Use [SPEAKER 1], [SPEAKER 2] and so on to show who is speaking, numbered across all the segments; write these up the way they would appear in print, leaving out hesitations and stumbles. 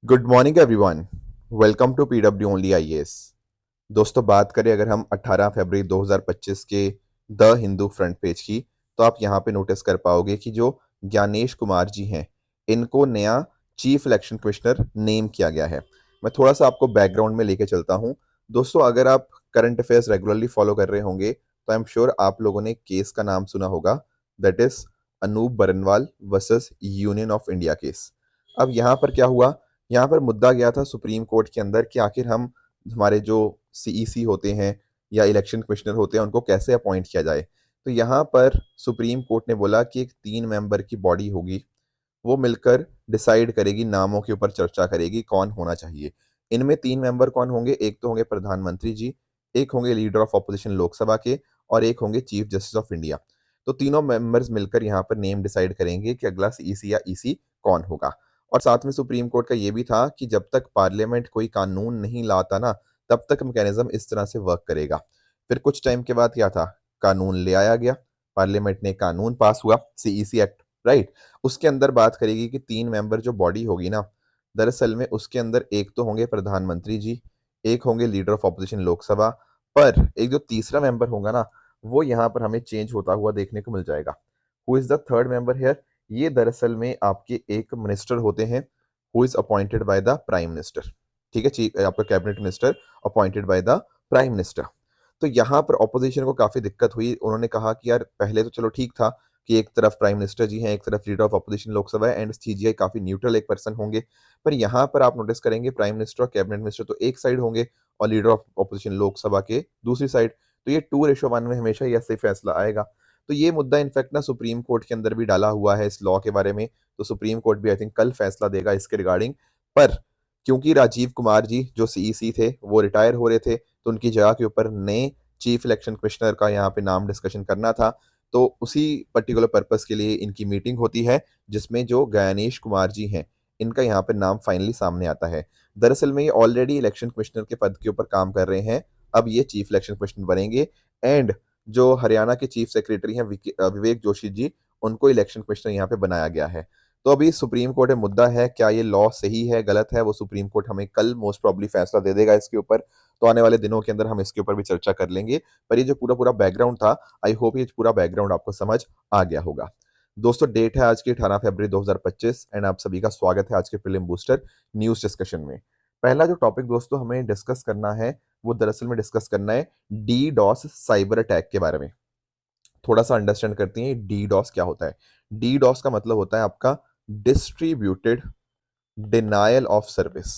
[SPEAKER 1] Good morning everyone. Welcome to PW only IAS. दोस्तों, बात करें अगर हम 18 फरवरी 2025 के द हिंदू फ्रंट पेज की, तो आप यहाँ पे नोटिस कर पाओगे कि जो ज्ञानेश कुमार जी हैं, इनको नया चीफ इलेक्शन कमिश्नर नेम किया गया है। मैं थोड़ा सा आपको बैकग्राउंड में लेके चलता हूँ। दोस्तों, अगर आप करंट अफेयर्स रेगुलरली फॉलो कर रहे होंगे तो आई एम श्योर आप लोगों ने केस का नाम सुना होगा, that is Anup Barnwal versus union of India case. अब यहाँ पर क्या हुआ? यहाँ पर मुद्दा गया था सुप्रीम कोर्ट के अंदर कि आखिर हम हमारे जो सीईसी होते हैं या इलेक्शन कमिश्नर होते हैं उनको कैसे अपॉइंट किया जाए। तो यहाँ पर सुप्रीम कोर्ट ने बोला कि एक 3 मेंबर की बॉडी होगी, वो मिलकर डिसाइड करेगी, नामों के ऊपर चर्चा करेगी कौन होना चाहिए। इनमें 3 मेंबर कौन होंगे? एक तो होंगे प्रधानमंत्री जी, एक होंगे लीडर ऑफ ऑपोजिशन लोकसभा के, और एक होंगे चीफ जस्टिस ऑफ इंडिया। तो तीनों मेंबर्स मिलकर यहाँ पर नेम डिसाइड करेंगे कि अगला सीईसी या ईसी कौन होगा। और साथ में सुप्रीम कोर्ट का ये भी था कि जब तक पार्लियामेंट कोई कानून नहीं लाता ना, तब तक मैकेनिज्म इस तरह से वर्क करेगा। फिर कुछ टाइम के बाद क्या था? कानून ले आया गया, पार्लियामेंट ने कानून पास हुआ, सीईसी एक्ट, राइट। उसके अंदर बात करेगी कि 3 मेंबर जो बॉडी होगी ना, दरअसल में उसके अंदर एक तो होंगे प्रधानमंत्री जी, एक होंगे लीडर ऑफ ऑपोजिशन लोकसभा, पर एक जो तीसरा मेंबर होगा ना, वो यहाँ पर हमें चेंज होता हुआ देखने को मिल जाएगा। Who is the third member here? ये दरअसल में आपके एक मिनिस्टर होते हैं, who is appointed by the prime minister. ठीक है, चीफ आपका cabinet minister appointed by the prime minister. तो यहाँ पर ऑपोजिशन को काफी दिक्कत हुई। उन्होंने कहा कि यार पहले तो चलो ठीक था कि एक तरफ प्राइम मिनिस्टर जी हैं, एक तरफ लीडर ऑफ अपोजिशन लोकसभा है, एंड सीजीआई काफी न्यूट्रल एक पर्सन होंगे। पर यहाँ पर आप नोटिस करेंगे प्राइम मिनिस्टर और कैबिनेट मिनिस्टर तो एक साइड होंगे और लीडर ऑफ अपोजिशन लोकसभा के दूसरी साइड। तो ये 2:1 में हमेशा ही ऐसे ही फैसला आएगा। तो ये मुद्दा इनफैक्ट ना सुप्रीम कोर्ट के अंदर भी डाला हुआ है इस लॉ के बारे में। तो सुप्रीम कोर्ट भी आई थिंक कल फैसला देगा इसके रिगार्डिंग। पर क्योंकि राजीव कुमार जी जो सीईसी थे वो रिटायर हो रहे थे, तो उनकी जगह के ऊपर नए चीफ इलेक्शन कमिश्नर का यहाँ पे नाम डिस्कशन करना था। तो उसी पर्टिकुलर पर्पस के लिए इनकी मीटिंग होती है, जिसमें जो ज्ञानेश कुमार जी हैं, इनका यहाँ पे नाम फाइनली सामने आता है। दरअसल में ये ऑलरेडी इलेक्शन कमिश्नर के पद के ऊपर काम कर रहे हैं, अब ये चीफ इलेक्शन कमिश्नर बनेंगे। एंड जो हरियाणा के चीफ सेक्रेटरी हैं विवेक जोशी जी, उनको इलेक्शन कमिश्नर यहाँ पे बनाया गया है। तो अभी सुप्रीम कोर्ट में मुद्दा है, क्या ये लॉ सही है गलत है, वो सुप्रीम कोर्ट हमें कल मोस्ट प्रॉब्ली फैसला दे देगा इसके ऊपर। तो आने वाले दिनों के अंदर हम इसके ऊपर भी चर्चा कर लेंगे। पर ये जो पूरा पूरा बैकग्राउंड था, आई होप ये पूरा बैकग्राउंड आपको समझ आ गया होगा। दोस्तों, डेट है आज की 18 फरवरी 2025 एंड आप सभी का स्वागत है आज के प्रीलिम बूस्टर न्यूज डिस्कशन में। पहला जो टॉपिक दोस्तों हमें डिस्कस करना है, वो दरअसल में डिस्कस करना है डी डॉस साइबर अटैक के बारे में। थोड़ा सा अंडरस्टैंड करते हैं डी डॉस क्या होता है। डी डॉस का मतलब होता है आपका डिस्ट्रीब्यूटेड डिनायल ऑफ सर्विस।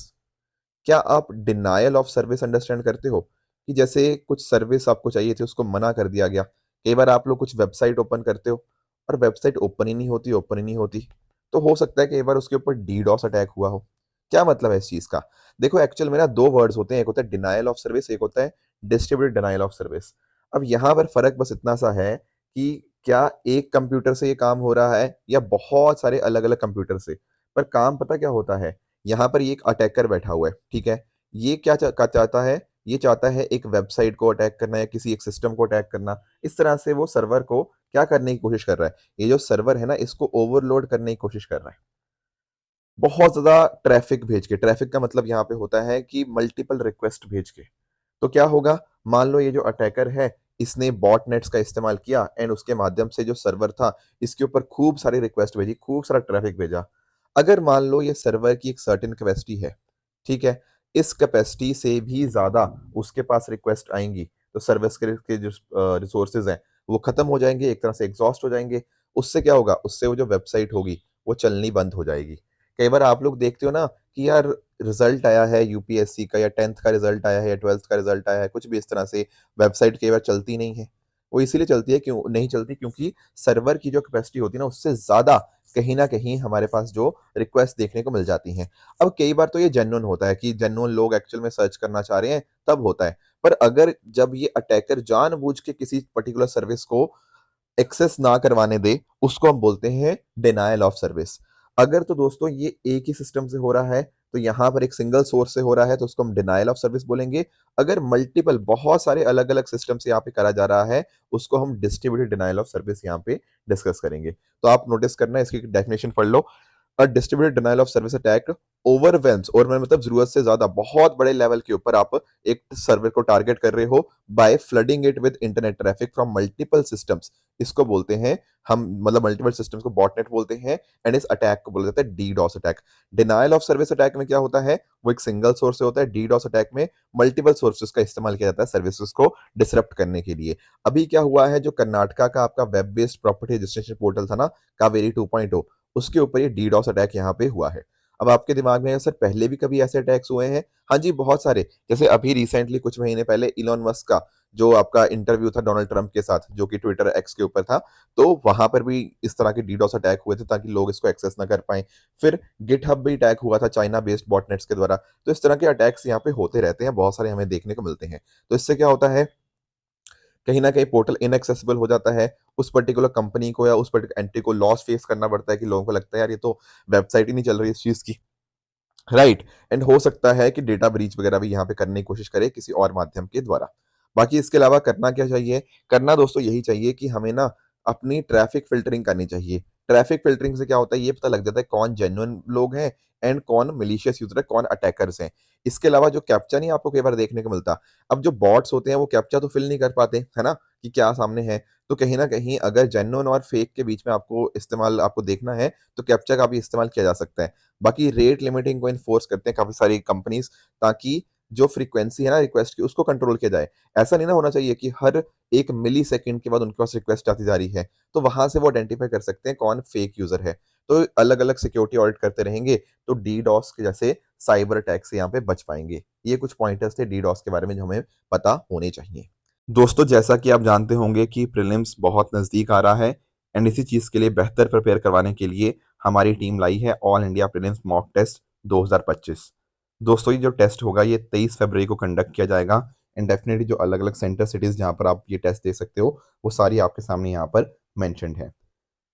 [SPEAKER 1] क्या आप डिनायल ऑफ सर्विस अंडरस्टैंड करते हो? कि जैसे कुछ सर्विस आपको चाहिए थी, उसको मना कर दिया गया। कई बार आप लोग कुछ वेबसाइट ओपन करते हो और वेबसाइट ओपन ही नहीं होती, ओपन ही नहीं होती। तो हो सकता है कई बार उसके ऊपर डीडॉस अटैक हुआ हो। क्या मतलब है इस चीज का? देखो, एक्चुअल में ना दो वर्ड्स होते हैं, एक होता है डिनायल ऑफ सर्विस, एक होता है डिस्ट्रीब्यूटेड डिनायल ऑफ सर्विस। अब यहाँ पर फर्क बस इतना सा है कि क्या एक कंप्यूटर से ये काम हो रहा है या बहुत सारे अलग अलग कंप्यूटर से। पर काम पता क्या होता है? यहाँ पर ये एक अटैकर बैठा हुआ है, ठीक है। ये क्या चाहता है? ये चाहता है एक वेबसाइट को अटैक करना या किसी एक सिस्टम को अटैक करना। इस तरह से वो सर्वर को क्या करने की कोशिश कर रहा है? ये जो सर्वर है ना, इसको ओवरलोड करने की कोशिश कर रहा है, बहुत ज्यादा ट्रैफिक भेज के। ट्रैफिक का मतलब यहाँ पे होता है कि मल्टीपल रिक्वेस्ट भेज के। तो क्या होगा? मान लो ये जो अटैकर है, इसने बॉट नेट्स का इस्तेमाल किया एंड उसके माध्यम से जो सर्वर था, इसके ऊपर खूब सारी रिक्वेस्ट भेजी, खूब सारा ट्रैफिक भेजा। अगर मान लो ये सर्वर की एक सर्टेन कैपेसिटी है, ठीक है, इस कैपेसिटी से भी ज्यादा उसके पास रिक्वेस्ट आएंगी, तो सर्विस के जो रिसोर्सेज हैं वो खत्म हो जाएंगे, एक तरह से एग्जॉस्ट हो जाएंगे। उससे क्या होगा? उससे वो जो वेबसाइट होगी वो चलनी बंद हो जाएगी। कई बार आप लोग देखते हो ना कि यार रिजल्ट आया है यूपीएससी का, या 10th का रिजल्ट आया है, या 12th का रिजल्ट आया है, कुछ भी इस तरह से, वेबसाइट कई बार चलती नहीं है। वो इसीलिए चलती है, क्यों नहीं चलती? क्योंकि सर्वर की जो कैपेसिटी होती है ना, उससे ज्यादा कहीं ना कहीं हमारे पास जो रिक्वेस्ट देखने को मिल जाती हैं। अब कई बार तो ये जेन्युइन होता है कि जेन्युइन लोग एक्चुअल में सर्च करना चाह रहे हैं, तब होता है। पर अगर जब ये अटैकर जानबूझ के किसी पर्टिकुलर सर्विस को एक्सेस ना करवाने दे, उसको हम बोलते हैं डिनायल ऑफ सर्विस। अगर तो दोस्तों ये एक ही सिस्टम से हो रहा है, तो यहाँ पर एक सिंगल सोर्स से हो रहा है, तो उसको हम डिनायल ऑफ सर्विस बोलेंगे। अगर मल्टीपल बहुत सारे अलग अलग सिस्टम से यहाँ पे करा जा रहा है, उसको हम डिस्ट्रीब्यूटेड डिनायल ऑफ सर्विस यहाँ पे डिस्कस करेंगे। तो आप नोटिस करना, इसकी डेफिनेशन पढ़ लो। A distributed denial of service attack overwhelm मतलब जरूरत से ज्यादा बहुत बड़े लेवल के ऊपर आप एक सर्वर को टारगेट कर रहे हो by flooding it with internet traffic from multiple systems. इसको बोलते हैं हम, मतलब मल्टीपल सिस्टम्स को बॉटनेट बोलते हैं। एंड इस अटैक को बोला जाता है DDoS attack. Denial of service attack में क्या होता है, वो एक सिंगल सोर्स से होता है। डीडॉस अटैक में मल्टीपल सोर्सेस का इस्तेमाल किया जाता है सर्विसेज को डिसरप्ट करने के लिए। अभी क्या हुआ है, जो कर्नाटका का आपका web based property registration portal था ना, कावेरी 2.0, उसके ऊपर ये डीडॉस अटैक यहाँ पे हुआ है। अब आपके दिमाग में है, सर पहले भी कभी ऐसे अटैक्स हुए हैं? हाँ जी, बहुत सारे। जैसे अभी रिसेंटली कुछ महीने पहले इलॉन मस्क का जो आपका इंटरव्यू था डोनाल्ड ट्रंप के साथ, जो कि ट्विटर एक्स के ऊपर था, तो वहां पर भी इस तरह के डीडोस अटैक हुए थे ताकि लोग इसको एक्सेस ना कर पाए। फिर गिटहब भी अटैक हुआ था चाइना बेस्ड बॉटनेट्स के द्वारा। तो इस तरह के अटैक्स यहाँ पे होते रहते हैं, बहुत सारे हमें देखने को मिलते हैं। तो इससे क्या होता है, कहीं ना कहीं पोर्टल इनएक्सेसिबल हो जाता है। उस पर्टिकुलर कंपनी को या उस पर्टिकुलर एंट्री को लॉस फेस करना पड़ता है कि लोगों को लगता है यार ये तो वेबसाइट ही नहीं चल रही इस चीज की, राइट। एंड हो सकता है कि डेटा ब्रीच वगैरह भी यहाँ पे करने की कोशिश करे किसी और माध्यम के द्वारा। बाकी इसके अलावा करना क्या चाहिए, करना दोस्तों यही चाहिए कि हमें ना अपनी ट्रैफिक फिल्टरिंग करनी चाहिए। ट्रैफिक फिल्टरिंग से क्या होता है, ये पता लग जाता है कौन जेन्युइन लोग हैं एंड कौन मिलीशियस यूजर है, कौन अटैकर्स हैं। इसके अलावा जो कैप्चा नहीं आपको कई बार देखने को मिलता, अब जो बॉट्स होते हैं वो कैप्चा तो फिल नहीं कर पाते, है ना, कि क्या सामने है। तो कहीं ना कहीं अगर जेन्युइन और फेक के बीच में आपको इस्तेमाल आपको देखना है, तो कैप्चा का भी इस्तेमाल किया जा सकता है। बाकी रेट लिमिटिंग को इन्फोर्स करते हैं काफी सारी कंपनीज, ताकि जो फ्रीक्वेंसी है ना रिक्वेस्ट की उसको कंट्रोल किया जाए। ऐसा नहीं ना होना चाहिए कि हर 1 मिली सेकेंड के बाद उनके पास रिक्वेस्ट आती जा रही है। तो वहां से वो आइडेंटिफाई कर सकते हैं कौन फेक यूजर है। तो अलग अलग सिक्योरिटी ऑडिट करते रहेंगे, तो डीडॉस के जैसे साइबर अटैक से यहाँ पे बच पाएंगे। ये कुछ पॉइंटर्स थे डीडॉस के बारे में जो हमें पता होने चाहिए। दोस्तों जैसा कि आप जानते होंगे कि प्रीलिम्स बहुत नज़दीक आ रहा है, एंड इसी चीज़ के लिए बेहतर प्रिपेयर करवाने के लिए हमारी टीम लाई है all India prelims mock test 2025। दोस्तों ये जो टेस्ट होगा ये 23 फरवरी को कंडक्ट किया जाएगा। एंड डेफिनेटली जो अलग अलग सेंटर सिटीज़ जहाँ पर आप ये टेस्ट दे सकते हो वो सारी आपके सामने यहाँ पर मैंशनड है।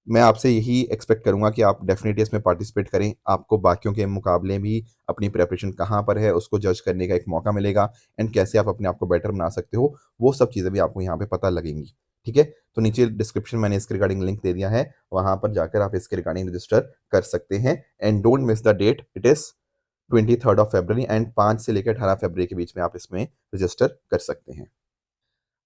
[SPEAKER 1] मैं आपसे यही एक्सपेक्ट करूंगा कि आप डेफिनेटली इसमें पार्टिसिपेट करें। आपको बाकियों के मुकाबले भी अपनी प्रिपरेशन कहाँ पर है उसको जज करने का एक मौका मिलेगा, एंड कैसे आप अपने आप को बेटर बना सकते हो वो सब चीज़ें भी आपको यहाँ पे पता लगेंगी। ठीक है, तो नीचे डिस्क्रिप्शन मैंने इसके रिगार्डिंग लिंक दे दिया है, वहां पर जाकर आप इसके रिगार्डिंग रजिस्टर कर सकते हैं। And don't miss the date, it is 23 February, and 5 से लेकर 18 फरवरी के बीच में आप इसमें रजिस्टर कर सकते हैं।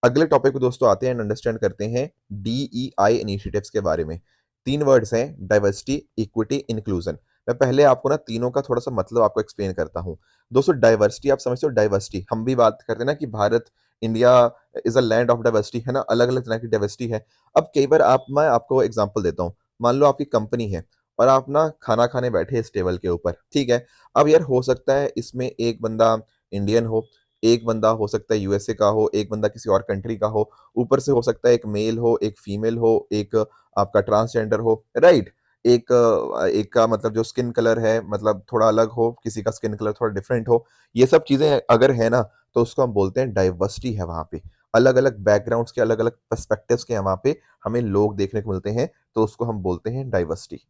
[SPEAKER 1] अगले टॉपिक पे दोस्तों आते हैं एंड अंडरस्टैंड करते हैं DEI इनिशिएटिव्स के बारे में। 3 वर्ड्स हैं, डाइवर्सिटी, इक्विटी, इंक्लूजन। मैं पहले आपको ना तीनों का थोड़ा सा मतलब आपको एक्सप्लेन करता हूँ। दोस्तों डाइवर्सिटी आप समझते हो, डाइवर्सिटी हम भी बात करते हैं ना कि Bharat, India is a land of diversity, है ना, अलग अलग तरह की डाइवर्सिटी है। अब कई बार मैं आपको एग्जाम्पल देता हूँ। मान लो आपकी कंपनी है और आप ना खाना खाने बैठे इस टेबल के ऊपर, ठीक है। अब यार हो सकता है इसमें एक बंदा इंडियन हो, एक बंदा हो सकता है यूएसए का हो, एक बंदा किसी और कंट्री का हो, ऊपर से हो सकता है एक मेल हो, एक फीमेल हो, एक आपका ट्रांसजेंडर हो, राइट। एक का मतलब जो स्किन कलर है मतलब थोड़ा अलग हो, किसी का स्किन कलर थोड़ा डिफरेंट हो। ये सब चीजें अगर है ना, तो उसको हम बोलते हैं डाइवर्सिटी है वहां पे। अलग अलग बैकग्राउंड्स के, अलग अलग पर्सपेक्टिव्स के वहां पे हमें लोग देखने को मिलते हैं, तो उसको हम बोलते हैं डाइवर्सिटी।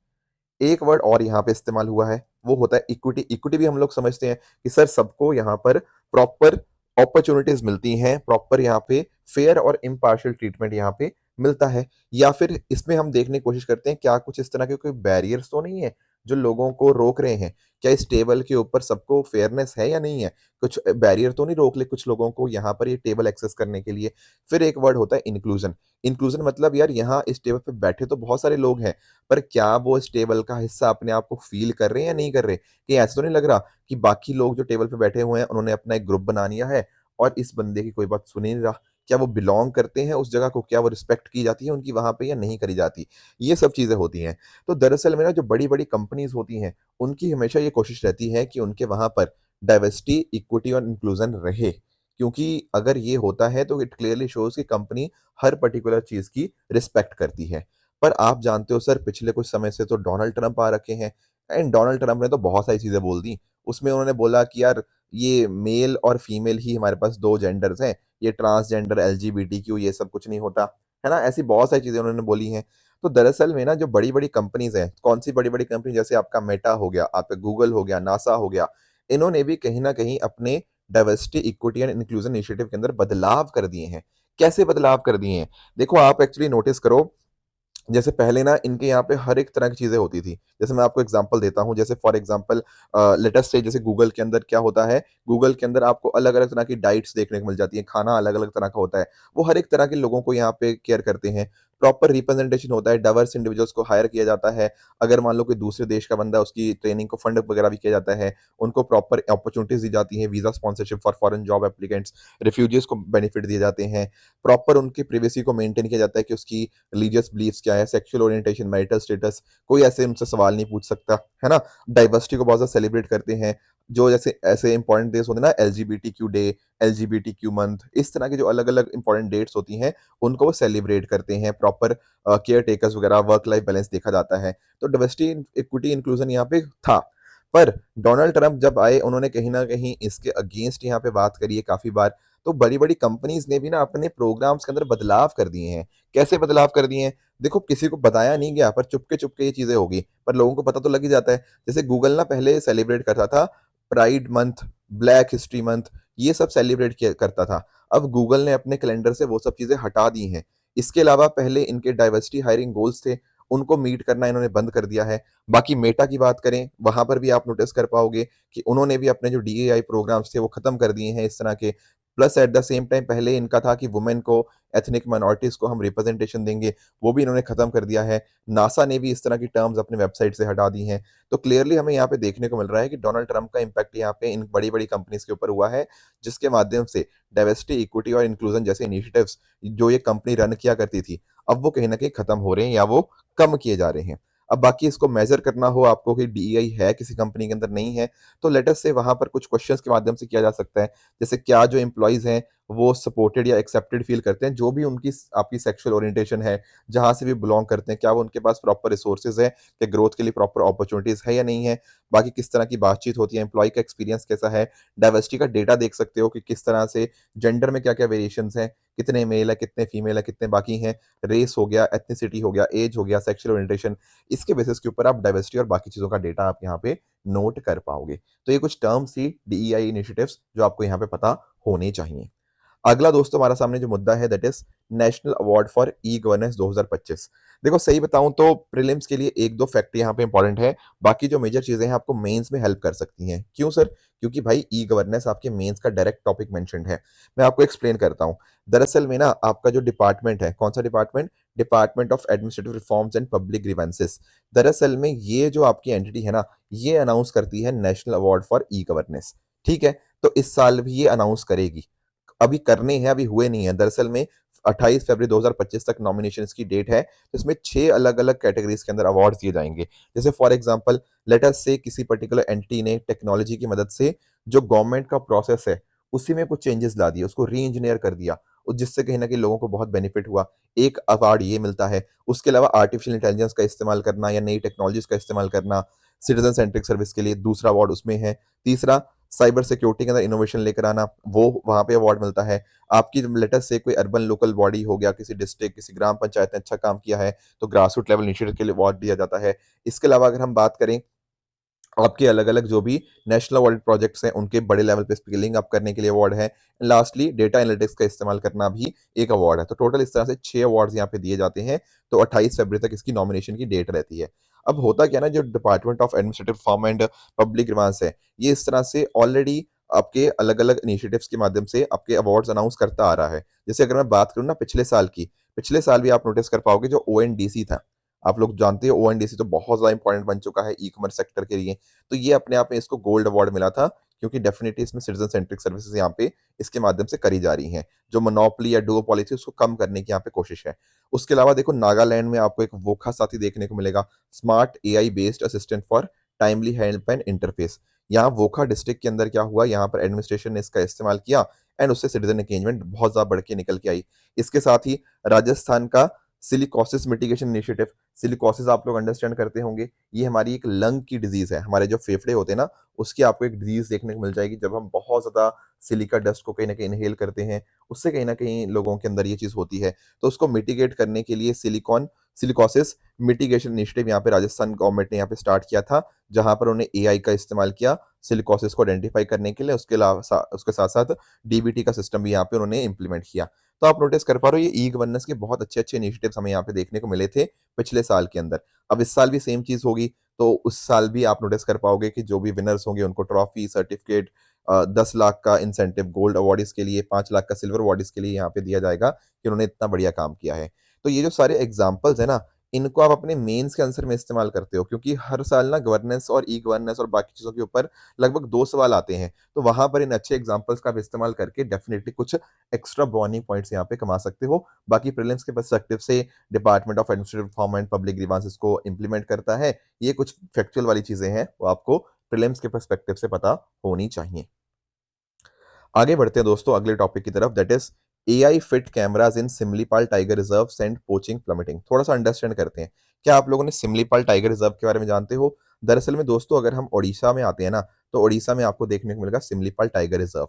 [SPEAKER 1] एक वर्ड और यहाँ पे इस्तेमाल हुआ है, वो होता है इक्विटी। इक्विटी भी हम लोग समझते हैं कि सर सबको यहाँ पर प्रॉपर अपॉर्चुनिटीज मिलती हैं, प्रॉपर यहाँ पे फेयर और इम्पार्शियल ट्रीटमेंट यहाँ पे मिलता है। या फिर इसमें हम देखने की कोशिश करते हैं क्या कुछ इस तरह के कोई बैरियर्स तो नहीं है जो लोगों को रोक रहे हैं। क्या इस टेबल के ऊपर सबको फेयरनेस है या नहीं है, कुछ बैरियर तो नहीं रोक ले कुछ लोगों को यहाँ पर ये टेबल एक्सेस करने के लिए। फिर एक वर्ड होता है इंक्लूजन। इंक्लूजन मतलब यार यहाँ इस टेबल पे बैठे तो बहुत सारे लोग हैं, पर क्या वो इस टेबल का हिस्सा अपने आप को फील कर रहे हैं या नहीं कर रहे। कि ऐसा तो नहीं लग रहा कि बाकी लोग जो टेबल पे बैठे हुए हैं उन्होंने अपना एक ग्रुप बना लिया है और इस बंदे की कोई बात सुन ही नहीं रहा। क्या वो बिलोंग करते हैं उस जगह को, क्या वो रिस्पेक्ट की जाती है उनकी वहां पे या नहीं करी जाती। ये सब चीजें होती हैं। तो दरअसल में ना जो बड़ी बड़ी कंपनीज होती हैं उनकी हमेशा ये कोशिश रहती है कि उनके वहां पर डाइवर्सिटी, इक्विटी और इंक्लूजन रहे। क्योंकि अगर ये होता है तो इट क्लियरली शोज कि कंपनी हर पर्टिकुलर चीज की रिस्पेक्ट करती है। पर आप जानते हो सर पिछले कुछ समय से तो डोनाल्ड ट्रंप आ रखे हैं, एंड डोनाल्ड ट्रंप ने तो बहुत सारी चीजें बोल दी। उसमें उन्होंने बोला कि यार ये मेल और फीमेल ही हमारे पास दो जेंडर्स हैं, ये ट्रांसजेंडर LGBTQ ये सब कुछ नहीं होता, है ना। ऐसी बहुत सारी चीजें उन्होंने बोली हैं। तो दरअसल में ना जो बड़ी बड़ी कंपनीज हैं, कौन सी बड़ी बड़ी कंपनी, जैसे आपका मेटा हो गया, आपका गूगल हो गया, नासा हो गया, इन्होंने भी कहीं ना कहीं अपने diversity, equity and inclusion initiative के अंदर बदलाव कर दिए हैं। कैसे बदलाव कर दिए हैं, देखो आप एक्चुअली नोटिस करो। जैसे पहले ना इनके यहाँ पे हर एक तरह की चीज़ें होती थी। जैसे मैं आपको एग्ज़ाम्पल देता हूँ, जैसे फॉर एग्ज़ाम्पल लेट अस से जैसे गूगल के अंदर क्या होता है, गूगल के अंदर आपको अलग-अलग तरह की डाइट्स देखने को मिल जाती हैं, खाना अलग-अलग तरह का होता है। वो हर एक तरह के लोगों को यहाँ पे केयर करते हैं। प्रॉपर रिप्रेजेंटेशन होता है, डाइवर्स इंडिविजुअल्स को हायर किया जाता है। अगर मान लो कोई दूसरे देश का बंदा है, उसकी ट्रेनिंग को फंड वगैरह भी किया जाता है। उनको प्रॉपर अपॉर्च्युनिटीज़ दी जाती हैं, visa sponsorship for foreign job applicants, refugees को बेनिफिट दिए जाते हैं। प्रॉपर उनकी प्राइवेसी को मेंटेन किया जाता है कि उसकी रिलीजियस बिलीफ्स क्या है, सेक्सुअल ओरिएंटेशन, मैरिटल स्टेटस, कोई ऐसे उनसे सवाल नहीं पूछ सकता, है ना? डाइवर्सिटी को बहुत ज़्यादा सेलिब्रेट करते हैं। जो जैसे ऐसे इंपॉर्टेंट डेज़ होते हैं ना, एलजीबीटीक्यू डे, एलजीबीटीक्यू मंथ, इस तरह की जो अलग-अलग इंपॉर्टेंट डेट्स होती हैं, उनको वो सेलिब्रेट करते हैं। प्रॉपर केयर टेकर्स वगैरह, वर्क लाइफ बैलेंस देखा जाता है। तो डाइवर्सिटी, इक्विटी, इंक्लूजन यहाँ पे था। पर डोनाल्ड ट्रंप जब आए, उन्होंने कहीं न कहीं इसके अगेंस्ट यहाँ पे बात करी है काफ़ी बार। तो बड़ी-बड़ी कंपनीज़ ने भी ना अपने प्रोग्राम्स के अंदर बदलाव कर दिए हैं। कैसे बदलाव कर दिए हैं? देखो, किसी को बताया नहीं गया, पर चुपके-चुपके ये चीज़ें होगी, पर लोगों को पता तो लग ही जाता है। जैसे गूगल ना पहले सेलिब्रेट करता था pride month, black history month, ये सब सेलिब्रेट किया करता था। अब गूगल ने अपने कैलेंडर से वो सब चीज़ें हटा दी हैं। इसके अलावा पहले इनके डाइवर्सिटी हायरिंग गोल्स थे, उनको मीट करना इन्होंने बंद कर दिया है। बाकी मेटा की बात करें, वहाँ पर भी आप नोटिस कर पाओगे कि उन्होंने भी अपने जो डीएआई प्रोग्राम्स थे, वो खत्म कर दिए हैं इस तरह के। Plus at the same time पहले इनका था कि वुमेन को, एथनिक माइनॉरिटीज़ को हम रिप्रेजेंटेशन देंगे, वो भी इन्होंने खत्म कर दिया है। नासा ने भी इस तरह की टर्म्स अपने वेबसाइट से हटा दी हैं। तो क्लियरली हमें यहाँ पे देखने को मिल रहा है कि डोनाल्ड ट्रंप का इम्पैक्ट यहाँ पे इन बड़ी-बड़ी कंपनीज़ के ऊपर हुआ है, जिसके माध्यम से डाइवर्सिटी, इक्विटी और इंक्लूजन जैसे इनिशिएटिव्स जो ये कंपनी रन किया करती थी, अब वो कहीं न कहीं खत्म हो रहे हैं या वो कम किए जा रहे हैं। अब बाकी इसको मेज़र करना हो आपको कि डीईआई है किसी कंपनी के अंदर, नहीं है, तो लेट अस से वहाँ पर कुछ क्वेश्चंस के माध्यम से किया जा सकता है। जैसे क्या जो एम्प्लॉइज़ हैं, वो सपोर्टेड या एक्सेप्टेड फ़ील करते हैं, जो भी उनकी आपकी सेक्सुअल ओरिएंटेशन है, जहाँ से भी बिलॉन्ग करते हैं, क्या वो उनके पास प्रॉपर रिसोर्सेज़ हैं, क्या ग्रोथ के लिए प्रॉपर अपॉर्च्युनिटीज़ है या नहीं है? बाकी किस तरह की बातचीत होती है, एम्प्लॉयी का एक्सपीरियंस कैसा है? डाइवर्सिटी का डेटा देख सकते हो कि किस तरह से जेंडर में क्या-क्या वेरिएशंस हैं, कितने मेल है, कितने फीमेल है, कितने बाकी हैं, रेस हो गया, एथनिसिटी हो गया, ऐज हो गया, सेक्सुअल ओरिएंटेशन, इसके बेसिस के ऊपर आप डाइवर्सिटी और बाकी चीज़ों का डेटा आप यहाँ पे नोट कर पाओगे। तो ये कुछ टर्म्स थी डीईआई इनिशिएटिव्स जो आपको यहाँ पे पता होने चाहिए। अगला दोस्तों हमारा सामने जो मुद्दा है that is national award for e governance 2025। देखो, सही बताऊं तो प्रीलिम्स के लिए एक दो फैक्ट यहाँ पे इंपॉर्टेंट है। बाकी जो मेजर चीजें हैं आपको मेंस में हेल्प कर सकती हैं। क्यों सर? क्योंकि भाई ई गवर्नेंस आपके मेंस का डायरेक्ट टॉपिक मेंशन्ड है। मैं आपको एक्सप्लेन करता हूँ। दरअसल में ना आपका जो डिपार्टमेंट है, कौन सा department? Department of administrative reforms and public grievances. दरअसल में ये जो आपकी एंटिटी है ना, ये अनाउंस करती है national award for e governance. ठीक है, तो इस साल भी ये अनाउंस करेगी। अभी करने हैं, अभी हुए नहीं है। दरअसल में 28 फरवरी 2025 तक नॉमिनेशंस की डेट है। इसमें 6 अलग-अलग कैटेगरीज़ के अंदर अवार्ड्स दिए जाएँगे। जैसे फॉर एग्ज़ाम्पल लेट अस से किसी पर्टिकुलर एंटिटी ने टेक्नोलॉजी की मदद से जो गवर्नमेंट का प्रोसेस है, उसी में कुछ चेंजेस ला दिए, उसको री-इंजीनियर कर दिया और जिससे कहीं न कहीं लोगों को बहुत बेनिफिट हुआ। एक अवार्ड ये मिलता है। उसके अलावा आर्टिफिशियल इंटेलिजेंस का इस्तेमाल करना या नई टेक्नोलॉजीज़ का इस्तेमाल करना, सिटीज़न सेंट्रिक सर्विस के लिए दूसरा अवार्ड उसमें है। तीसरा, साइबर सिक्योरिटी के अंदर इनोवेशन लेकर आना, वो वहाँ पे अवार्ड मिलता है। आपकी लेट अस से कोई अर्बन लोकल बॉडी हो गया, किसी डिस्ट्रिक्ट, किसी ग्राम पंचायत ने अच्छा काम किया है, तो ग्रास रूट लेवल इनिशिएटिव के लिए अवार्ड दिया जाता है। इसके अलावा अगर हम बात करें आपके अलग-अलग जो भी नेशनल अवार्ड प्रोजेक्ट्स हैं, उनके बड़े लेवल पे स्केलिंग अप करने के लिए अवार्ड है। लास्टली डेटा एनालिटिक्स का इस्तेमाल करना भी एक अवार्ड है। तो टोटल इस तरह से 6 अवार्ड्स यहाँ पे दिए जाते हैं। तो 28 फरवरी तक इसकी नॉमिनेशन की डेट रहती है। अब होता क्या है ना, जो department of administrative reform and public grievance है, ये इस तरह से ऑलरेडी आपके अलग-अलग इनिशिएटिव्स के माध्यम से आपके अवार्ड्स अनाउंस करता आ रहा है। जैसे अगर मैं बात करूँ ना पिछले साल की, पिछले साल भी आप नोटिस कर पाओगे जो ओएनडीसी था। आप लोग जानते हो ओएनडीसी तो बहुत ज़्यादा इंपॉर्टेंट बन चुका है ई-कॉमर्स सेक्टर के लिए। तो ये अपने आप में इसको गोल्ड अवार्ड मिला था, क्योंकि डेफिनिटली इसमें सिटीजन सेंट्रिक सर्विसेज यहाँ पे इसके माध्यम से करी जा रही हैं। जो मोनोपोली या डुओपोली थी उसको कम करने की यहाँ पे कोशिश है। उसके अलावा देखो, नागालैंड में आपको एक वोखा साथी देखने को मिलेगा, smart AI based assistant for timely help and interface. यहाँ वोखा डिस्ट्रिक्ट के अंदर क्या हुआ, यहाँ पर एडमिनिस्ट्रेशन ने इसका इस्तेमाल किया एंड उससे सिटीजन एंगेजमेंट बहुत ज़्यादा बढ़ के निकल के आई। इसके साथ ही राजस्थान का सिलिकोसिस मिटिगेशन इनिशिएटिव। सिलिकोसिस आप लोग अंडरस्टैंड करते होंगे, ये हमारी एक लंग की डिजीज़ है। हमारे जो फेफड़े होते हैं ना, उसकी आपको एक डिजीज़ देखने को मिल जाएगी जब हम बहुत ज़्यादा सिलिका डस्ट को कहीं न कहीं इन्हेल करते हैं, उससे कहीं न कहीं लोगों के अंदर ये चीज़ होती है। तो उसको मिटिगेट करने के लिए सिलिकोसिस मिटिगेशन इनिशिएटिव यहाँ पे राजस्थान गवर्नमेंट ने यहाँ पे स्टार्ट किया था, जहाँ पर उन्होंने एआई का इस्तेमाल किया सिलिकोसिस को आइडेंटिफाई करने के लिए, उसके अलावा उसके साथ साथ डीबीटी का सिस्टम भी यहाँ पे उन्होंने इंप्लीमेंट किया। तो आप नोटिस कर पा रहे हो ये ई गवर्नेंस के बहुत अच्छे अच्छे इनिशिएटिव्स हमें यहाँ पे देखने को मिले थे पिछले साल के अंदर। अब इस साल भी सेम चीज होगी, तो उस साल भी आप नोटिस कर पाओगे कि जो भी विनर्स होंगे उनको ट्रॉफी, सर्टिफिकेट, 10 लाख का इंसेंटिव गोल्ड अवार्डीज के लिए, 5 लाख का सिल्वर अवार्डीज के लिए यहाँ पे दिया जाएगा कि उन्होंने इतना बढ़िया काम किया है। तो ये जो सारे एग्जाम्पल्स है ना, इनको आप अपने मेंस के आंसर में इस्तेमाल करते हो, क्योंकि हर साल ना गवर्नेंस और ई गवर्नेंस और बाकी चीज़ों के ऊपर लगभग 2 सवाल आते हैं। तो वहाँ पर इन अच्छे एग्जांपल्स का आप इस्तेमाल करके डेफिनिटली कुछ एक्स्ट्रा ब्राउनिंग पॉइंट्स यहाँ पे कमा सकते हो। बाकी प्रीलिम्स के पर्सपेक्टिव से department of administrative reform and public grievances को इंप्लीमेंट करता है। ये कुछ फैक्चुअल वाली चीज़ें हैं, वो आपको प्रीलिम्स के पर्सपेक्टिव से पता होनी चाहिए। आगे बढ़ते हैं दोस्तों अगले टॉपिक की तरफ, that is AI fit cameras in Similipal tiger reserve send poaching plummeting. थोड़ा सा अंडरस्टैंड करते हैं। क्या आप लोगों ने सिमलीपाल टाइगर रिजर्व के बारे में जानते हो? दरअसल में दोस्तों अगर हम ओडिशा में आते हैं ना, तो ओडिशा में आपको देखने को मिलेगा सिमलीपाल टाइगर रिजर्व।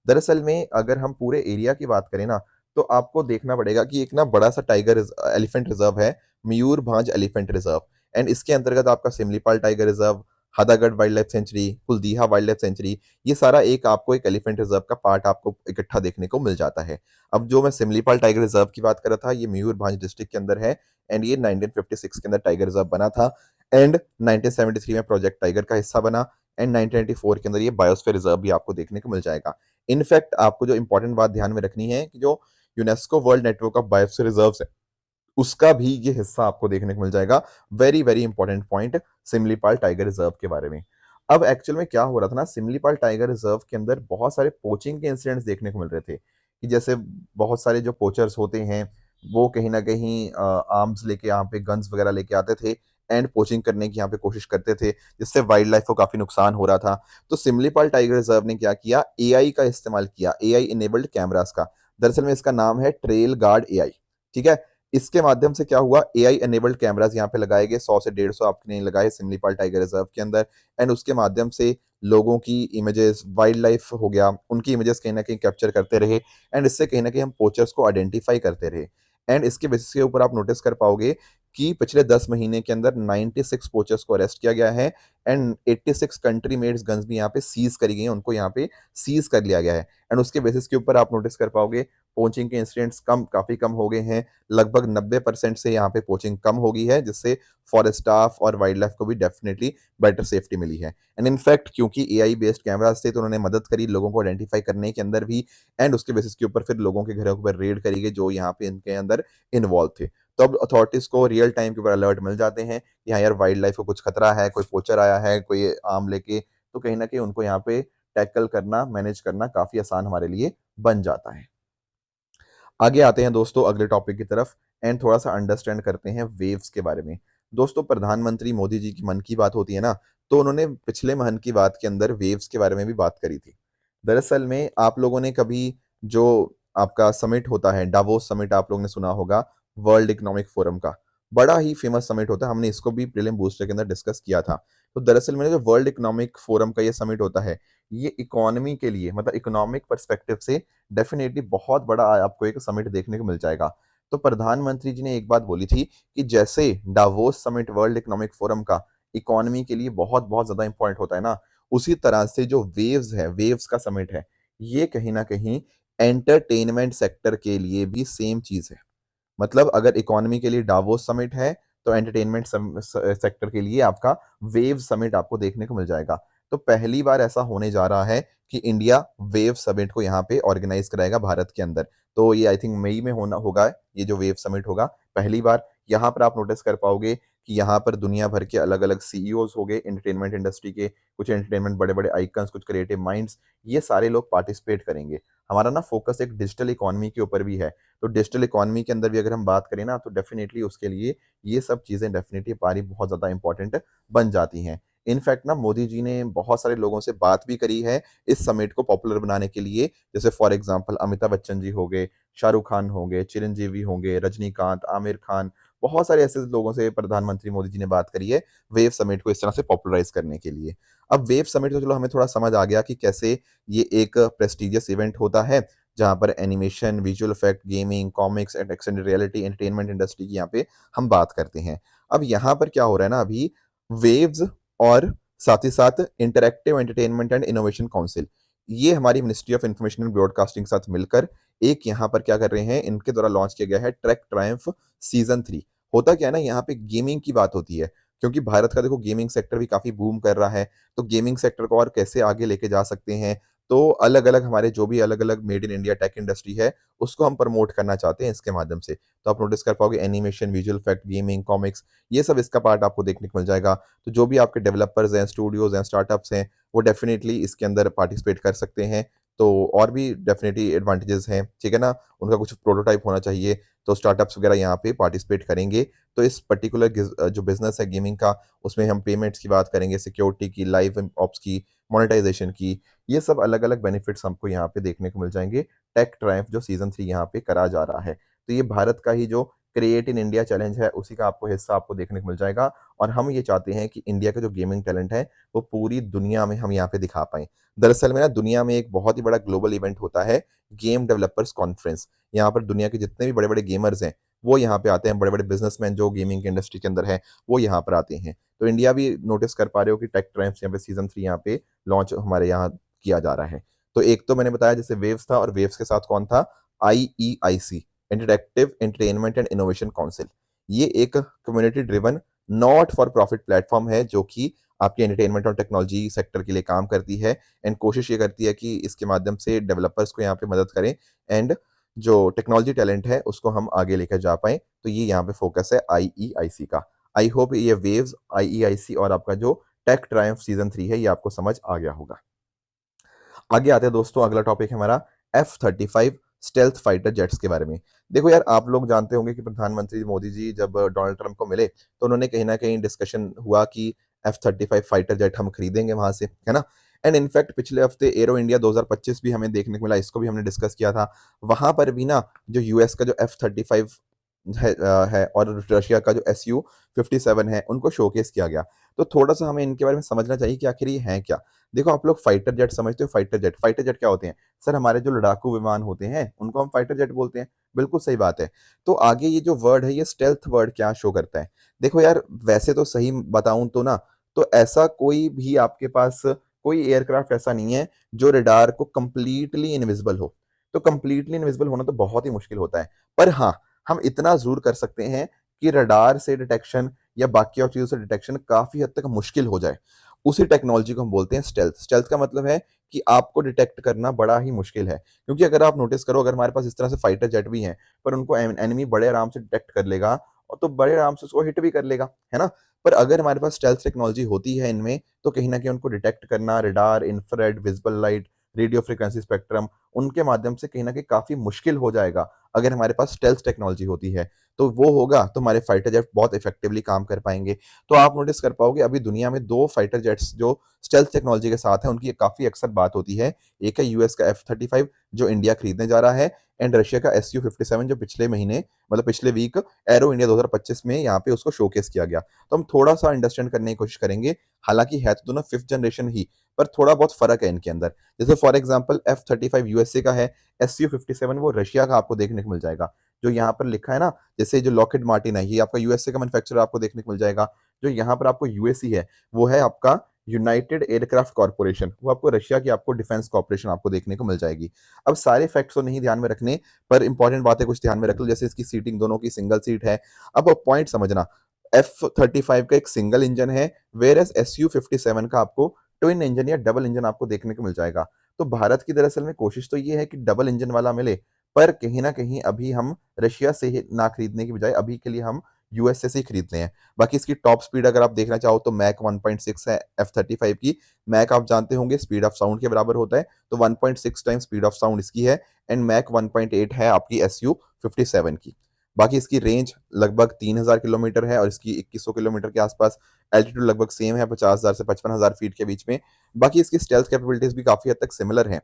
[SPEAKER 1] दरअसल में अगर हम पूरे एरिया की बात करें ना, तो आपको देखना पड़ेगा कि एक ना बड़ा सा टाइगर एलिफेंट रिजर्व है, मयूरभांज एलिफेंट रिजर्व। एंड इसके अंतर्गत आपका Similipal tiger reserve, Hadagarh wildlife sanctuary, Kuldiha wildlife sanctuary, ये सारा एक आपको एक एलिफेंट रिजर्व का पार्ट आपको इकट्ठा देखने को मिल जाता है। अब जो मैं सिमलीपाल टाइगर रिजर्व की बात कर रहा था, ये मयूरभंज डिस्ट्रिक्ट के अंदर है। एंड ये 1956 के अंदर टाइगर रिजर्व बना था। एंड 1973 में प्रोजेक्ट टाइगर का हिस्सा बना। एंड 1994 के अंदर ये बायोस्फीयर रिजर्व भी आपको देखने को मिल जाएगा। इनफैक्ट आपको जो इंपॉर्टेंट बात ध्यान में रखनी है कि जो UNESCO world network of biosphere reserve है, उसका भी ये हिस्सा आपको देखने को मिल जाएगा। Very very important point Similipal tiger reserve के बारे में। अब एक्चुअल में क्या हो रहा था ना, सिमलीपाल टाइगर रिजर्व के अंदर बहुत सारे पोचिंग के इंसिडेंट्स देखने को मिल रहे थे, कि जैसे बहुत सारे जो पोचर्स होते हैं वो कहीं ना कहीं आर्म्स लेके यहाँ पे गन्स वगैरह लेके आते थे एंड पोचिंग करने की यहाँ पे कोशिश करते थे, जिससे वाइल्ड लाइफ को काफी नुकसान हो रहा था। तो सिमलीपाल टाइगर रिजर्व ने क्या किया, एआई का इस्तेमाल किया, एआई इनेबल्ड कैमरास का। दरअसल में इसका नाम है ट्रेल गार्ड एआई। ठीक है। इसके माध्यम से क्या हुआ, एआई एनेबल्ड कैमरास यहाँ पे लगाए गए, 100 से 150 आपने लगाए सिमलीपाल टाइगर रिजर्व के अंदर। एंड उसके माध्यम से लोगों की इमेजेस, वाइल्ड लाइफ हो गया, उनकी इमेजेस कहीं ना कहीं कैप्चर करते रहे। एंड इससे कहीं ना कहीं हम पोचर्स को आइडेंटिफाई करते रहे। एंड इसके बेसिस के ऊपर आप नोटिस कर पाओगे कि पिछले 10 महीने के अंदर 96 पोचर्स को अरेस्ट किया गया है। एंड 86 कंट्री मेड्स गन्स भी यहाँ पे सीज करी गई हैं, उनको यहाँ पे सीज कर लिया गया है। एंड उसके बेसिस के ऊपर आप नोटिस कर पाओगे पोचिंग के इंसिडेंट्स काफी कम हो गए हैं। लगभग 90% से यहाँ पे पोचिंग कम हो गई है, जिससे फॉरेस्ट स्टाफ और वाइल्ड लाइफ को भी डेफिनेटली बेटर सेफ्टी मिली है। एंड इनफैक्ट क्योंकि एआई बेस्ड कैमरास थे, तो उन्होंने मदद करी लोगों को आइडेंटिफाई करने के अंदर भी। एंड उसके बेसिस के ऊपर फिर लोगों के घरों पर रेड करी गई जो यहाँ पे इनके अंदर इन्वॉल्व थे। तो अब अथॉरिटीज को रियल टाइम के ऊपर अलर्ट मिल जाते हैं कि हाँ यार वाइल्ड लाइफ को कुछ खतरा है, कोई पोचर आया है, कोई आम लेके, तो कहीं ना कहीं उनको यहाँ पे टैकल करना, मैनेज करना काफी आसान हमारे लिए बन जाता है। आगे आते हैं दोस्तों अगले टॉपिक की तरफ एंड थोड़ा सा अंडरस्टैंड करते हैं वेव्स के बारे में। दोस्तों प्रधानमंत्री मोदी जी की मन की बात होती है ना, तो उन्होंने पिछले मन की बात के अंदर वेव्स के बारे में भी बात करी थी। दरअसल में आप लोगों ने कभी जो आपका समिट होता है, डावोस समिट, आप लोगों ने सुना होगा, वर्ल्ड इकोनॉमिक फोरम का, बड़ा ही फेमस समिट होता है। हमने इसको भी प्रीलिम बूस्टर के अंदर डिस्कस किया था। तो दरअसल में जो वर्ल्ड इकोनॉमिक फोरम का ये समिट होता है, ये इकोनॉमी के लिए, मतलब इकोनॉमिक पर्सपेक्टिव से डेफिनेटली बहुत बड़ा आपको एक समिट देखने को मिल जाएगा। तो प्रधानमंत्री जी ने एक बात बोली थी कि जैसे Davos summit world economic forum का इकोनॉमी के लिए बहुत बहुत ज्यादा इंपॉर्टेंट होता है ना, उसी तरह से जो वेव्स है, वेव्स का समिट है, ये कहीं ना कहीं एंटरटेनमेंट सेक्टर के लिए भी सेम चीज है। मतलब अगर इकोनॉमी के लिए डावोस समिट है, तो एंटरटेनमेंट सेक्टर के लिए आपका वेव समिट आपको देखने को मिल जाएगा। तो पहली बार ऐसा होने जा रहा है कि इंडिया वेव समिट को यहाँ पे ऑर्गेनाइज कराएगा भारत के अंदर। तो ये आई थिंक मई में होना होगा, ये जो वेव समिट होगा पहली बार। यहाँ पर आप नोटिस कर पाओगे कि यहाँ पर दुनिया भर के अलग अलग सीईओज हो गए एंटरटेनमेंट इंडस्ट्री के, कुछ एंटरटेनमेंट बड़े बड़े आइकन्स, कुछ क्रिएटिव माइंड्स, ये सारे लोग पार्टिसिपेट करेंगे। हमारा ना फोकस एक डिजिटल इकोनॉमी के ऊपर भी है। तो डिजिटल इकोनॉमी के अंदर भी अगर हम बात करें ना, तो डेफिनेटली उसके लिए ये सब चीज़ें डेफिनेटली पारी बहुत ज़्यादा इंपॉर्टेंट बन जाती हैं। इनफैक्ट ना मोदी जी ने बहुत सारे लोगों से बात भी करी है इस समिट को पॉपुलर बनाने के लिए। जैसे फॉर एग्जांपल अमिताभ बच्चन जी हो गए, शाहरुख खान हो गए, चिरंजीवी होंगे, रजनीकांत, आमिर खान, बहुत सारे ऐसे लोगों से प्रधानमंत्री मोदी जी ने बात करी है वेव समिट को इस तरह से पॉपुलराइज करने के लिए। अब वेव समिट तो चलो हमें थोड़ा समझ आ गया कि कैसे ये एक प्रेस्टिजियस इवेंट होता है, जहाँ पर animation, visual effect, gaming, comics and extended reality, entertainment industry की यहाँ पे हम बात करते हैं। अब यहाँ पर क्या हो रहा है ना, अभी वेव्स और साथ ही साथ interactive entertainment and innovation council, ये हमारी ministry of information and broadcasting के साथ मिलकर एक यहाँ पर क्या कर रहे हैं, इनके द्वारा लॉन्च किया गया है ट्रैक ट्रायम्फ सीजन 3। होता क्या है ना, यहाँ पे गेमिंग की बात होती है, क्योंकि भारत का देखो गेमिंग सेक्टर भी काफी बूम कर रहा है। तो गेमिंग सेक्टर को और कैसे आगे लेके जा सकते हैं, तो अलग अलग हमारे जो भी अलग अलग made in India tech industry है, उसको हम प्रमोट करना चाहते हैं इसके माध्यम से। तो आप नोटिस कर पाओगे animation, visual effect, gaming, comics, ये सब इसका पार्ट आपको देखने को मिल जाएगा। तो जो भी आपके डेवलपर्स हैं, स्टूडियोज हैं, स्टार्टअप्स हैं, वो डेफिनेटली इसके अंदर पार्टिसिपेट कर सकते हैं। तो और भी डेफिनेटली एडवांटेजेस हैं, ठीक है ना। उनका कुछ प्रोटोटाइप होना चाहिए, तो स्टार्टअप्स वगैरह यहाँ पे पार्टिसिपेट करेंगे। तो इस पर्टिकुलर जो बिजनेस है गेमिंग का, उसमें हम पेमेंट्स की बात करेंगे, सिक्योरिटी की, लाइव ऑप्स की, मोनेटाइजेशन की, ये सब अलग अलग बेनिफिट्स हमको यहाँ पे देखने को मिल जाएंगे। टेक ट्रायम्फ जो सीजन 3 यहाँ पे करा जा रहा है, तो ये भारत का ही जो क्रिएट इन इंडिया चैलेंज है, उसी का आपको हिस्सा आपको देखने को मिल जाएगा। और हम ये चाहते हैं कि इंडिया का जो गेमिंग टैलेंट है, वो पूरी दुनिया में हम यहाँ पे दिखा पाएं। दरअसल में ना, दुनिया में एक बहुत ही बड़ा ग्लोबल इवेंट होता है, गेम डेवलपर्स कॉन्फ्रेंस। यहाँ पर दुनिया के जितने भी बड़े बड़े गेमर्स हैं, वो यहाँ पे आते हैं। बड़े बड़े बिजनेसमैन जो गेमिंग की इंडस्ट्री के अंदर है, वो यहाँ पर आते हैं। तो इंडिया भी नोटिस कर पा रहे हो कि टेक ट्रायम्फ यहाँ पे सीजन 3 यहाँ पे लॉन्च हमारे यहाँ किया जा रहा है। तो एक तो मैंने बताया जैसे वेव्स था, और वेव्स के साथ कौन था, IEIC, interactive entertainment and innovation council. ये एक community driven not for profit platform है, जो कि आपके एंटरटेनमेंट और टेक्नोलॉजी सेक्टर के लिए काम करती है। एंड कोशिश ये करती है कि इसके माध्यम से डेवलपर्स को यहाँ पे मदद करें, एंड जो टेक्नोलॉजी टैलेंट है उसको हम आगे लेकर जा पाएं। तो ये यहाँ पे फोकस है IEIC का। आई होप ये वेव्स, IEIC और आपका जो टेक ट्रायम्फ सीजन 3 है, ये आपको समझ आ गया होगा। आगे आते हैं दोस्तों, अगला टॉपिक है हमारा F-35 स्टेल्थ फाइटर जेट्स के बारे में। देखो यार, आप लोग जानते होंगे कि प्रधानमंत्री मोदी जी जब डोनाल्ड ट्रंप को मिले, तो उन्होंने कहीं ना कहीं डिस्कशन हुआ कि F-35 फाइटर जेट हम खरीदेंगे वहां से, है ना। एंड इनफैक्ट पिछले हफ्ते एरो इंडिया 2025 भी हमें देखने को मिला, इसको भी हमने डिस्कस किया था। वहां पर भी ना, जो यूएस का जो F-35 है और रशिया का जो SU-57 है, उनको शोकेस किया गया। तो थोड़ा सा हमें इनके बारे में समझना चाहिए कि आखिर ये हैं क्या। देखो, आप लोग फाइटर जेट समझते हो, फाइटर जेट, फाइटर जेट क्या होते हैं? सर, हमारे जो लड़ाकू विमान होते हैं, उनको हम फाइटर जेट बोलते हैं। बिल्कुल सही बात है। तो आगे ये जो वर्ड है, ये स्टेल्थ वर्ड क्या शो करता है? देखो यार, वैसे तो सही बताऊं तो ना, तो ऐसा कोई भी आपके पास कोई एयरक्राफ्ट ऐसा नहीं है जो रडार को कंप्लीटली इनविजिबल हो। तो कंप्लीटली इनविजिबल होना तो बहुत ही मुश्किल होता है। पर हाँ, हम इतना जरूर कर सकते हैं कि रडार से डिटेक्शन या बाकी और चीजों से डिटेक्शन काफी हद तक मुश्किल हो जाए। उसी टेक्नोलॉजी को हम बोलते हैं स्टेल्थ। स्टेल्थ का मतलब है कि आपको डिटेक्ट करना बड़ा ही मुश्किल है, क्योंकि अगर आप नोटिस करो, अगर हमारे पास इस तरह से फाइटर जेट भी हैं, पर उनको एनिमी बड़े आराम से डिटेक्ट कर लेगा, और तो बड़े आराम से उसको हिट भी कर लेगा, है ना। पर अगर हमारे पास स्टेल्थ टेक्नोलॉजी होती है इनमें, तो कहीं ना कहीं उनको डिटेक्ट करना, radar, infrared, visible light, radio frequency spectrum, उनके माध्यम से कहीं ना कहीं काफी मुश्किल हो जाएगा। अगर हमारे पास स्टेल्थ टेक्नोलॉजी होती है, तो वो होगा तो हमारे फाइटर जेट बहुत इफेक्टिवली काम कर पाएंगे। तो आप नोटिस कर पाओगे, अभी दुनिया में दो फाइटर जेट्स जो स्टेल्थ टेक्नोलॉजी के साथ है, उनकी काफी अक्सर बात होती है। एक है यूएस का F-35 जो इंडिया खरीदने जा रहा है, एंड रशिया का SU-57 जो पिछले महीने, मतलब पिछले वीक, एरो इंडिया 2025 में यहाँ पे उसको शोकेस किया गया। तो हम थोड़ा सा अंडरस्टैंड करने की कोशिश करेंगे। हालांकि है तो दोनों 5th जनरेशन ही, पर थोड़ा बहुत फर्क है इनके अंदर। जैसे फॉर एग्जाम्पल F-35 यूएसए का है, SU-57 वो रशिया का आपको देखने को मिल जाएगा। जो यहाँ पर लिखा है ना, जैसे जो लॉकहीड मार्टिन है, ये आपका यूएसए का मैन्युफैक्चरर आपको देखने को मिल जाएगा। जो यहाँ पर आपको यूएसई है, वो है आपका यूनाइटेड एयरक्राफ्ट कॉर्पोरेशन, वो आपको रशिया की आपको डिफेंस कॉर्पोरेशन आपको देखने को मिल जाएगी। अब सारे फैक्ट्स तो नहीं ध्यान में रखने, पर इंपॉर्टेंट बातें कुछ ध्यान में रख लो, जैसे इसकी सीटिंग दोनों की सिंगल सीट है। अब पॉइंट समझना, F-35 का एक सिंगल इंजन है, वेयर एज SU-57 का आपको ट्विन इंजन या डबल इंजन आपको देखने को मिल जाएगा। तो भारत की दरअसल में कोशिश तो ये है कि डबल इंजन वाला मिले, पर कहीं ना कहीं अभी हम रशिया से ही ना खरीदने की बजाय अभी के लिए हम यूएसए से ही खरीद रहे हैं। बाकी इसकी टॉप स्पीड अगर आप देखना चाहो तो मैक 1.6 है F-35 की। मैक आप जानते होंगे स्पीड ऑफ साउंड के बराबर होता है, तो 1.6 टाइम स्पीड ऑफ साउंड इसकी है। एंड मैक 1.8 है आपकी SU-57 की। बाकी इसकी रेंज लगभग 3000 किलोमीटर है, और इसकी 2100 किलोमीटर के आसपास। एल्टीट्यूड लगभग सेम है, 50,000 से 55,000 फीट के बीच में। बाकी इसकी स्टेल्थ कैपेबिलिटीज भी काफी हद तक सिमिलर हैं।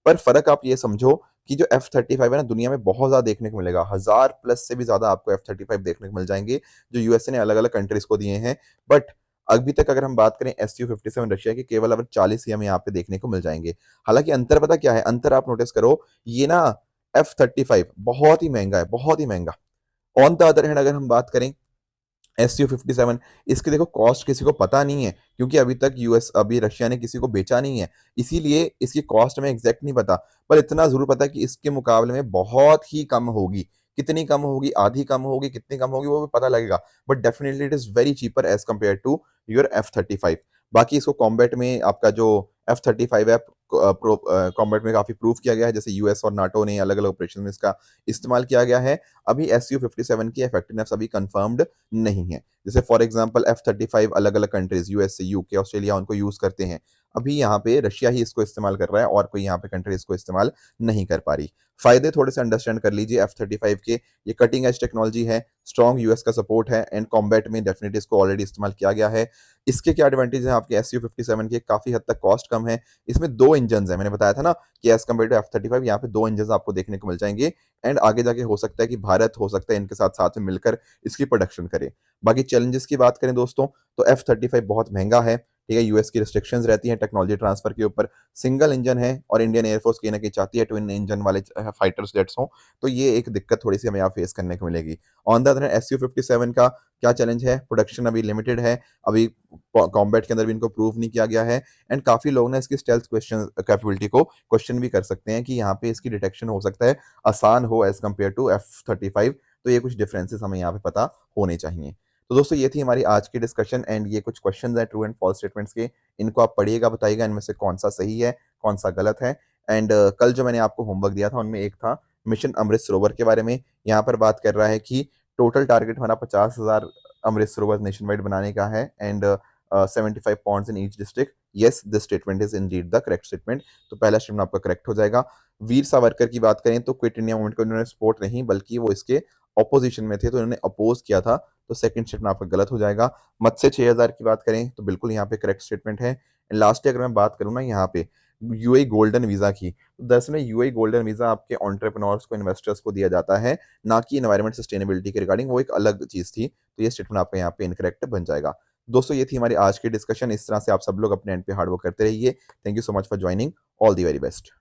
[SPEAKER 1] पर फर्क आप ये समझो कि जो F-35 है ना, दुनिया में बहुत ज्यादा देखने को मिलेगा, 1000+ से भी ज्यादा आपको F-35 देखने को मिल जाएंगे, जो यूएसए ने अलग अलग कंट्रीज को दिए हैं। बट अभी तक अगर हम बात करें SU-57 रशिया की, केवल अब 40 ही हमें यहाँ पे देखने को मिल जाएंगे। हालांकि अंतर पता क्या है? अंतर आप नोटिस करो, ये ना F-35 बहुत ही महंगा है, बहुत ही महंगा। ऑन द अदर हैंड अगर हम बात करें SU-57 इसकी देखो कॉस्ट किसी को पता नहीं है, क्योंकि अभी रशिया ने किसी को बेचा नहीं है, इसीलिए इसकी कॉस्ट हमें एग्जैक्ट नहीं पता। पर इतना जरूर पता है कि इसके मुकाबले में बहुत ही कम होगी। कितनी कम होगी, आधी कम होगी, कितनी कम होगी वो भी पता लगेगा, but definitely it is very cheaper as compare to your F-35। बाकी इसको कॉम्बैट में आपका जो F-35 है, कॉम्बैट में काफी प्रूव किया गया है, जैसे यूएस और नाटो ने अलग अलग ऑपरेशन में इसका इस्तेमाल किया गया है। अभी SU-57 की इफेक्टिवनेस अभी कंफर्म्ड नहीं है। जैसे फॉर एग्जांपल F-35 अलग अलग कंट्रीज, यूएसए, यूके, ऑस्ट्रेलिया उनको यूज करते हैं। अभी यहाँ पे रशिया ही इसको इस्तेमाल कर रहा है और कोई यहाँ पे कंट्री इसको इस्तेमाल नहीं कर पा रही। फायदे थोड़े से अंडरस्टैंड कर लीजिए F-35 के। ये कटिंग एज टेक्नोलॉजी है, स्ट्रॉन्ग यूएस का सपोर्ट है, एंड कॉम्बैट में डेफिनेटली इसको ऑलरेडी इस्तेमाल किया गया है। इसके क्या एडवांटेज है आपके SU-57 के, काफी हद तक कॉस्ट कम है। इसमें 2 इंजन है, मैंने बताया था ना कि एज कम्पेयर टू F-35 यहाँ पे 2 इंजन आपको देखने को मिल जाएंगे। एंड आगे जाके हो सकता है कि भारत हो सकता है इनके साथ साथ में मिलकर इसकी प्रोडक्शन करे। बाकी चैलेंजेस की बात करें दोस्तों, तो F-35 बहुत महंगा है, ठीक है, यूएस की रिस्ट्रिक्शंस रहती हैं टेक्नोलॉजी ट्रांसफर के ऊपर। सिंगल इंजन है और इंडियन एयरफोर्स कहीं ना कहीं चाहती है ट्विन इंजन वाले फाइटर्स जेट्स हों, तो ये एक दिक्कत थोड़ी सी हमें यहाँ फेस करने को मिलेगी। On the other hand SU-57 का क्या चैलेंज है, प्रोडक्शन अभी लिमिटेड है, अभी कॉम्बैट के अंदर भी इनको प्रूव नहीं किया गया है। एंड काफी लोग ना इसकी स्टेल्थ क्वेश्चन कैपेबिलिटी को क्वेश्चन भी कर सकते हैं कि यहाँ पे इसकी डिटेक्शन हो सकता है आसान हो एज कम्पेयर टू F-35। तो ये कुछ डिफरेंसेस हमें यहाँ पे पता होने चाहिए। तो दोस्तों ये थी हमारी आज की डिस्कशन, एंड ये कुछ क्वेश्चंस हैं ट्रू एंड फॉल्स स्टेटमेंट्स के। इनको आप पढ़िएगा, बताइएगा इनमें से कौन सा सही है, कौन सा गलत है। एंड कल जो मैंने आपको होमवर्क दिया था उनमें एक था मिशन अमृत सरोवर के बारे में। यहाँ पर बात कर रहा है कि टोटल टारगेट हमारा 50,000 अमृत सरोवर नेशन वाइड बनाने का है, and 75 points in each district. Yes, this statement is Indeed the correct statement. तो पहला स्टेटमेंट आपका करेक्ट हो जाएगा। वीर सावरकर की बात करें तो क्विट इंडिया मूवमेंट को उन्होंने सपोर्ट नहीं, बल्कि वो इसके ऑपोजिशन में थे, तो उन्होंने अपोज किया था, तो सेकंड स्टेटमेंट आपका गलत हो जाएगा। मत से 6,000 की बात करें तो बिल्कुल यहाँ पे करेक्ट स्टेटमेंट है। लास्टली अगर मैं बात करूँ ना यहाँ पे यूएई गोल्डन वीजा की, तो दरअसल में यूएई गोल्डन वीजा आपके एंटरप्रेन्योर्स को, इन्वेस्टर्स को दिया जाता है, ना कि एनवायरमेंट सस्टेनेबिलिटी के रिगार्डिंग, वो एक अलग चीज थी। तो ये स्टेटमेंट आपका यहाँ पे इनकरेक्ट बन जाएगा। दोस्तों ये थी हमारी आज की डिस्कशन। इस तरह से आप सब लोग अपने एंड पे हार्ड वर्क करते रहिए। Thank you so much for joining. All the very best.